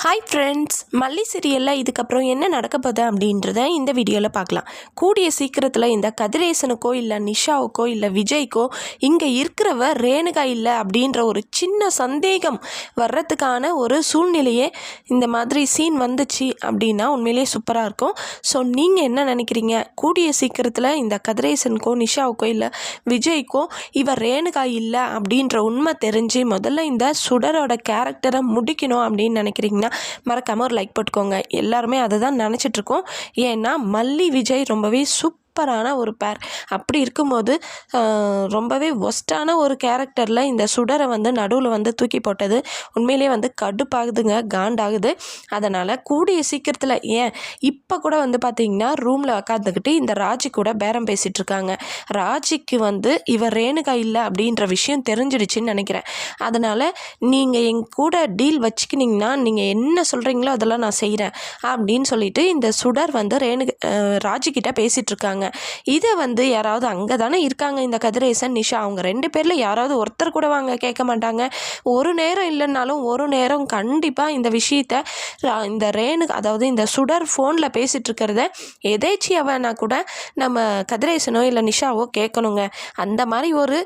Hi friends, மல்லி சீரியலில் இதுக்கப்புறம் என்ன நடக்க போகுது அப்படின்றத இந்த வீடியோவில் பார்க்கலாம். கூடிய சீக்கிரத்தில் இந்த கதிரேசனுக்கோ இல்லை நிஷாவுக்கோ இல்லை விஜய்க்கோ இங்கே இருக்கிறவ ரேணுகா இல்லை அப்படின்ற ஒரு சின்ன சந்தேகம் வர்றதுக்கான ஒரு சூழ்நிலையே இந்த மாதிரி சீன் வந்துச்சு அப்படின்னா உண்மையிலேயே சூப்பராக இருக்கும். ஸோ நீங்கள் என்ன நினைக்கிறீங்க? கூடிய சீக்கிரத்தில் இந்த கதிரேசனுக்கோ நிஷாவுக்கோ இல்லை விஜய்க்கோ இவ ரேணுகா இல்லை அப்படின்ற உண்மை தெரிஞ்சு முதல்ல இந்த சுடரோட கேரக்டரை முடிக்கணும் அப்படின்னு நினைக்கிறீங்கன்னா மறக்காம ஒரு லைக் போட்டுக்கோங்க. எல்லாருமே அதை தான் நினச்சிட்ருக்கோம். ஏன்னா மல்லி விஜய் ரொம்பவே சூப்பரான ஒரு பேர். அப்படி இருக்கும்போது ரொம்பவே ஒஸ்ட்டான ஒரு கேரக்டரில் இந்த சுடரை நடுவில் தூக்கி போட்டது உண்மையிலே கடுப்பாகுதுங்க, காண்டாகுது. அதனால் கூடிய சீக்கிரத்தில் இப்போ கூட பார்த்திங்கன்னா ரூமில் உக்காந்துக்கிட்டு இந்த ராஜி கூட பேரம் பேசிகிட்டு இருக்காங்க. ராஜிக்கு இவர் ரேணுகா இல்லை அப்படின்ற விஷயம் தெரிஞ்சிடுச்சின்னு நினைக்கிறேன். அதனால் நீங்கள் என் கூட டீல் வச்சுக்கினீங்கன்னா நீங்கள் என்ன சொல்கிறீங்களோ அதெல்லாம் நான் செய்கிறேன் அப்படின்னு சொல்லிட்டு இந்த சுடர் ராஜிக்கிட்ட பேசிகிட்டு இருக்காங்க. இதை யாராவது அங்கே தானே இருக்காங்க இந்த கதிரேசன் நிஷா, அவங்க 2 பேரில் யாராவது ஒருத்தர் கூட வாங்க கேட்க மாட்டாங்க. ஒரு நேரம் இல்லைன்னாலும் ஒரு நேரம் கண்டிப்பாக இந்த விஷயத்த இந்த அதாவது இந்த சுடர் ஃபோனில் பேசிகிட்டு இருக்கிறத எதேச்சியாவனா கூட நம்ம கதிரேசனோ இல்லை நிஷாவோ கேட்கணுங்க. அந்த மாதிரி ஒரு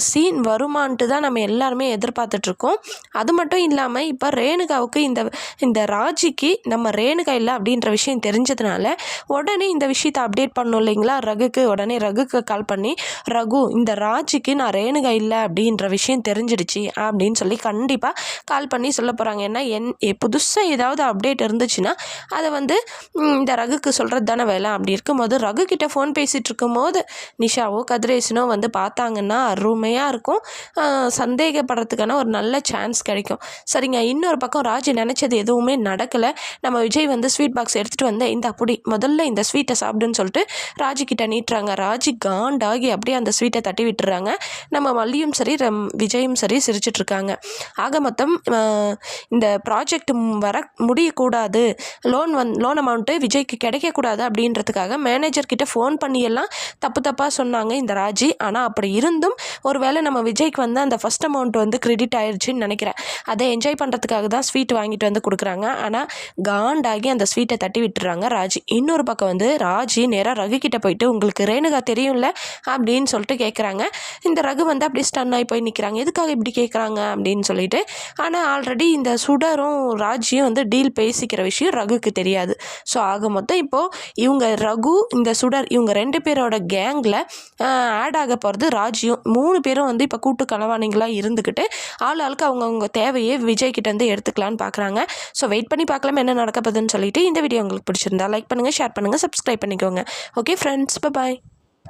சீன் வருமானட்டு தான் நம்ம எல்லாருமே எதிர்பார்த்துட்ருக்கோம். அது மட்டும் இல்லாமல் இப்போ ரேணுகாவுக்கு இந்த ராஜிக்கு நம்ம ரேணுகா இல்லை அப்படின்ற விஷயம் தெரிஞ்சதுனால உடனே இந்த விஷயத்தை அப்டேட் பண்ணணும் இல்லைங்களா உடனே ரகுக்கு கால் பண்ணி, ரகு இந்த ராஜிக்கு நான் ரேணுகா இல்லை அப்படின்ற விஷயம் தெரிஞ்சிடுச்சு அப்படின்னு சொல்லி கண்டிப்பாக கால் பண்ணி சொல்ல போகிறாங்க. ஏன்னா புதுசாக ஏதாவது அப்டேட் இருந்துச்சுன்னா அதை இந்த ரகுக்கு சொல்கிறது தானே வேலை. அப்படி இருக்கும்போது ரகு கிட்ட ஃபோன் பேசிகிட்டு இருக்கும்போது நிஷாவோ கதிரேசனோ பார்த்தாங்கன்னா அருமையாக இருக்கும். சந்தேகப்படுறதுக்கான ஒரு நல்ல சான்ஸ் கிடைக்கும். சரிங்க, இன்னொரு பக்கம் ராஜி நினச்சது எதுவுமே நடக்கலை. நம்ம விஜய் ஸ்வீட் பாக்ஸ் எடுத்துகிட்டு இந்த அப்படி முதல்ல இந்த ஸ்வீட்டை சாப்பிடுன்னு சொல்லிட்டு ராஜிக்கிட்ட நீட்டுறாங்க. ராஜி காண்டாகி அப்படியே அந்த ஸ்வீட்டை தட்டி விட்டுறாங்க. நம்ம மல்லியும் சரி விஜயும் சரி சிரிச்சிட்ருக்காங்க. ஆக மொத்தம் இந்த ப்ராஜெக்ட் முடியக்கூடாது, லோன் அமௌண்ட்டு விஜய்க்கு கிடைக்கக்கூடாது அப்படின்றதுக்காக மேனேஜர்கிட்ட ஃபோன் பண்ணியெல்லாம் தப்பாக சொன்னாங்க இந்த ராஜி. ஆனால் அப்படி இருந்தும் ஒருவேளை நம்ம விஜய்க்கு அந்த ஃபஸ்ட் அமௌண்ட் கிரெடிட் ஆயிடுச்சுன்னு நினைக்கிறேன். அதை என்ஜாய் பண்ணுறதுக்காக தான் ஸ்வீட் வாங்கிட்டு கொடுக்குறாங்க. ஆனால் காண்டாகி அந்த ஸ்வீட்டை தட்டி விட்டுறாங்க ராஜி. இன்னொரு பக்கம் ராஜி நேராக ரகு கிட்ட போயிட்டு உங்களுக்கு ரேணுகா தெரியும்ல அப்படின்னு சொல்லிட்டு கேட்குறாங்க. இந்த ரகு அப்படியே ஸ்டன் ஆகி போய் நிற்கிறாங்க. எதுக்காக இப்படி கேட்குறாங்க அப்படின்னு சொல்லிட்டு. ஆனால் ஆல்ரெடி இந்த சுடரும் ராஜியும் டீல் பேசிக்கிற விஷயம் ரகுக்கு தெரியாது. ஸோ ஆக மொத்தம் இப்போது இவங்க ரகு இந்த சுடர் இவங்க 2 பேரோட கேங்கில் ஆட் ஆக போகிறது ராஜியும். 3 பேரும் இப்போ கூட்டு களவாணிகளாக இருந்துக்கிட்டு ஆளுக்கு அவங்கவுங்க தேவையை விஜய் கிட்டேருந்து எடுத்துக்கலான்னு பார்க்குறாங்க. ஸோ வெயிட் பண்ணி பார்க்கலாம் என்ன நடக்க போகுதுன்னு சொல்லிட்டு. இந்த வீடியோ உங்களுக்கு பிடிச்சிருந்தா லைக் பண்ணுங்கள், ஷேர் பண்ணுங்கள், சப்ஸ்கிரைப் பண்ணிக்கோங்க. Okay friends, by.